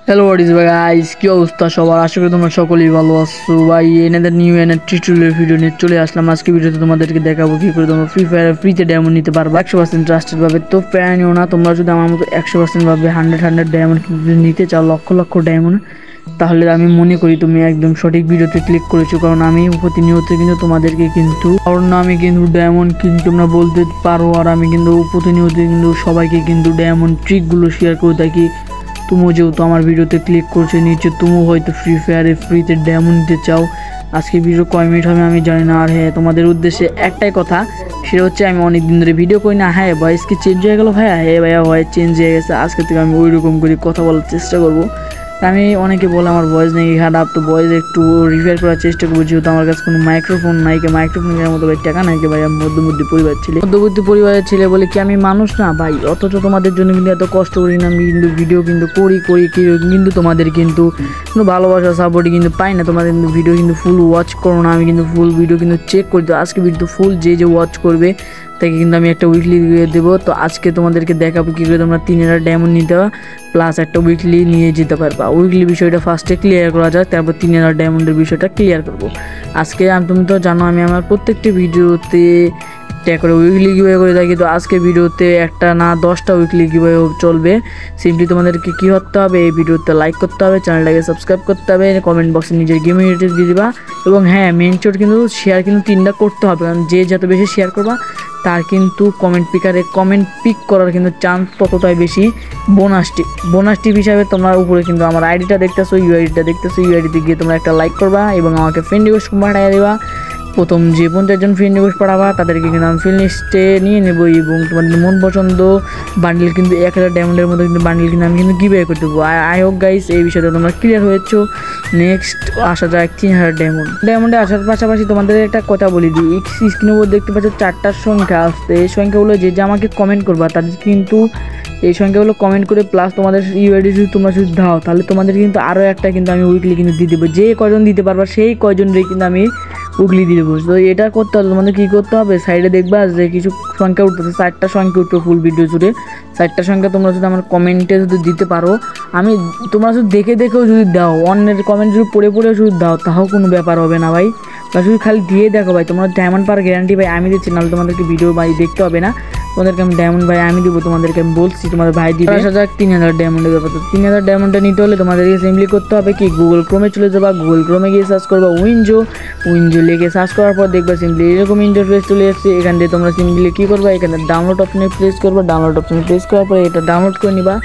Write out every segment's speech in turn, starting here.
Hello what is ভাই guys, কি অবস্থা সবার? আশা করি তোমরা সকলেই ভালো আছো ভাই। এনেদের নিউ এনের টিউটোরিয়াল ভিডিও নিয়ে চলে আসলাম। আজকে ভিডিওতে তোমাদেরকে দেখাবো কি করে তোমরা ফ্রি ফায়ার ফ্রিতে ডায়মন্ড নিতে পারবে 100% ট্রাস্টেড ভাবে। তো প্যারা নিও না, তোমরা যদি আমার মতো 100% ভাবে 100 ডায়মন্ড নিতে চাও, লক্ষ লক্ষ ডায়মন্ড, তাহলে আমি মনে করি তুমি একদম সঠিক ভিডিওতে ক্লিক করেছো। কারণ আমি প্রতিনিয়ত কিন্তু তোমাদেরকে আমি কিন্তু ডায়মন্ড কিন্তু তোমরা বলতে পারো, আর আমি কিন্তু প্রতিনিয়ত কিন্তু সবাইকে কিন্তু ডায়মন্ড ট্রিকগুলো শেয়ার করে থাকি। তুমিও যেহেতু আমার ভিডিওতে ক্লিক করছো, নিচে তুমিও হয়তো ফ্রি ফায়ারে ফ্রিতে ডায়মন্ড নিতে চাও। আজকে ভিডিও কয় মিনিট হবে আমি জানি না। আর হ্যাঁ, তোমাদের উদ্দেশ্যে একটাই কথা, সেটা হচ্ছে আমি অনেক দিন ধরে ভিডিও করি না। হ্যাঁ ভয়েস কি চেঞ্জ হয়ে গেল ভাইয়া? হ্যাঁ ভাইয়া, ভয়েস চেঞ্জ হয়ে গেছে। আজকে থেকে আমি ওই রকম করে কথা বলার চেষ্টা করবো। আমি অনেকে বলে আমার ভয়েস নাকি খারাপ, তো ভয়েস একটু রিপেয়ার করার চেষ্টা করবো। যেহেতু আমার কাছে কোনো মাইক্রোফোন নাই, মাইক্রোফোন কেনার মতো ভাই টাকা নাই ভাই। আমি মধ্যবর্তী পরিবারের ছেলে বলে কি আমি মানুষ না ভাই? অথচ তোমাদের জন্য কিন্তু এত কষ্ট করি না আমি, কিন্তু ভিডিও কিন্তু করি কিন্তু তোমাদের কিন্তু কোনো ভালোবাসা সাপোর্টই কিন্তু পাই না। তোমাদের কিন্তু ভিডিও কিন্তু ফুল ওয়াচ করো না। আমি কিন্তু ফুল ভিডিও কিন্তু চেক করি। তো আজকে ভিডিও ফুল যে ওয়াচ করবে তাকে কিন্তু আমি একটা উইকলি দিয়ে দেবো। তো আজকে তোমাদেরকে দেখাবো কী করে তোমরা 3000 ডায়মন্ড নিতে প্লাস একটা উইকলি নিয়ে যেতে পারবা। উইকলি বিষয়টা ফার্স্টে ক্লিয়ার করা যায়, তারপর 3000 ডায়মন্ডের বিষয়টা ক্লিয়ার করবো আজকে। তুমি তো জানো আমি আমার প্রত্যেকটি ভিডিওতে করে উইকলি গিভওয়ে করে থাকি। তো আজকে ভিডিওতে একটা না 10টা উইকলি গিভওয়ে চলবে। সিম্পলি তোমাদেরকে কী করতে হবে, এই ভিডিওতে লাইক করতে হবে, চ্যানেলটাকে সাবস্ক্রাইব করতে হবে, কমেন্ট বক্সে নিজের গেম অ্যাড্রেস দিয়ে দিবা, এবং হ্যাঁ মেন চোট কিন্তু শেয়ার কিন্তু 3টা করতে হবে। কারণ যে যত বেশি শেয়ার করবা তার কিন্তু কমেন্ট পিক করার কিন্তু চান্স ততটাই বেশি। বোনাস টিপ হিসাবে তোমরা উপরে কিন্তু আমার আইডিটা দেখতেছো, ইউআইডিতে গিয়ে তোমরা একটা লাইক করবা এবং আমাকে ফ্রেন্ড রিকোয়েস্ট পাঠিয়ে দেবা। প্রথম যে 50 জন ফ্রেন্ড রিকোয়েস্ট পাঠাবা তাদেরকে কিন্তু আমি ফ্রেন্ড লিস্টে নিয়ে নেবো, এবং তোমাদের মন পছন্দ বান্ডেল কিন্তু 1000 ডায়মন্ডের মতো কিন্তু বান্ডেল কিন্তু আমি কিন্তু গিভওয়ে করে দেবো। আই হোপ গাইস এই বিষয়টা তোমরা ক্লিয়ার হয়েছো। নেক্সট আসা যাক 3000 ডায়মন্ডে আসার পাশাপাশি তোমাদের একটা কথা বলি দিই, স্ক্রিনের উপর দেখতে পাচ্ছ 4টা সংখ্যা আসছে। এই সংখ্যাগুলো যে আমাকে কমেন্ট করবা তাদের কিন্তু এই সংখ্যাগুলো কমেন্ট করে প্লাস তোমাদের ইউআইডি যদি তোমরা যদি দাও, তাহলে তোমাদের কিন্তু আরও একটা কিন্তু আমি উইকলি কিন্তু দিয়ে দেবো। যে কয়জন দিতে পারবা সেই কয়জনরে কিন্তু আমি উগলি দিয়ে দেবো। তো এটা করতে হবে, তোমাদের কী করতে হবে, সাইডে দেখবা যে কিছু সংখ্যা উঠতেছে, 4টা সংখ্যা উঠবে ফুল ভিডিও জুড়ে। 4টা সংখ্যা তোমরা যদি আমার কমেন্টে যদি দিতে পারো, তোমরা শুধু দেখেও যদি দাও, অন্যের কমেন্ট যদি পড়ে যদি দাও, তাও কোনো ব্যাপার হবে না ভাই। বা শুধু খালি দিয়ে দেখো ভাই, তোমরা ডায়মন্ড পাওয়ার গ্যারান্টি ভাই আমি দিচ্ছি, নাহলে তোমাদেরকে ভিডিও ভাই দেখতে হবে না। তোমাদেরকে আমি ডায়মন্ড ভাই আমি দিব, তোমাদেরকে আমি বলছি তোমাদের ভাই দিবে। 3000 ডায়মন্ডের ব্যাপার। তো 3000 ডায়মন্ডটা নিতে হলে তোমাদেরকে সিম্পলি করতে হবে কি, গুগল ক্রোমে চলে যাবা। গুগল ক্রোমে গিয়ে সার্চ করবা উইনজো লিখে সার্চ করার পর দেখবা সিম্পলি এরকম ইন্টারফেস চলে এসেছে। এখান থেকে তোমরা সিম্পলি কী করবা, এখানে ডাউনলোড অপশনে প্রেস করবা। ডাউনলোড অপশনে প্রেস করার পরে এটা ডাউনলোড করে নিবা।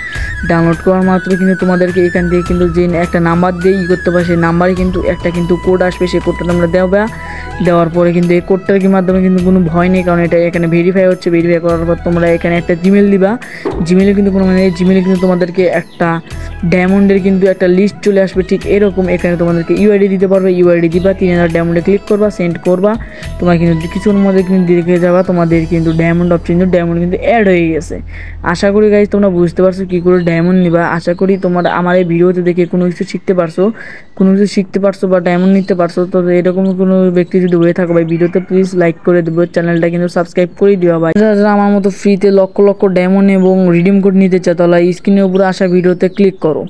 ডাউনলোড করার মাত্র কিন্তু তোমাদেরকে এখান থেকে কিন্তু যে একটা নাম্বার দিয়ে করতে পারে, সেই নাম্বারে কিন্তু একটা কিন্তু কোড আসবে। সেই কোডটা তোমরা দেওয়ার পরে কিন্তু এই কোডটার মাধ্যমে কিন্তু কোনো ভয় নেই, কারণ এটা এখানে ভেরিফাই হচ্ছে। ভেরিফাই করার পর তোমরা এখানে একটা জিমেল দিবা। জিমেলে কিন্তু জিমেলে কিন্তু তোমাদেরকে একটা ডায়মন্ডের কিন্তু একটা লিস্ট চলে আসবে ঠিক এরকম। এখানে তোমাদেরকে ইউআইডি দিতে পারবে, ইউআইডি দিবা, 3000 ডায়মন্ডে ক্লিক করবা, সেন্ড করবা। তোমরা কিন্তু কিছুর মধ্যে কিন্তু দেখে যাবা তোমাদের কিন্তু ডায়মন্ড কিন্তু অ্যাড হয়ে গেছে। আশা করি গাইজ তোমরা বুঝতে পারছো কী করে ডায়মন্ড নিবা। আশা করি তোমরা আমার এই ভিডিওতে দেখে কোনো কিছু শিখতে পারছো বা ডায়মন্ড নিতে পারছো। তো এরকম কোনো ব্যক্তি যদি হয়ে থাকো ভাই, ভিডিওতে প্লিজ লাইক করে দেবো, চ্যানেলটা কিন্তু সাবস্ক্রাইব করে দিও ভাই। যারা আমার মতো ফ্রিতে লক্ষ লক্ষ ডায়মন্ড এবং রিডিম কোড নিতে চাও, তাহলে স্ক্রিনের উপরে আসা ভিডিওতে ক্লিক করো।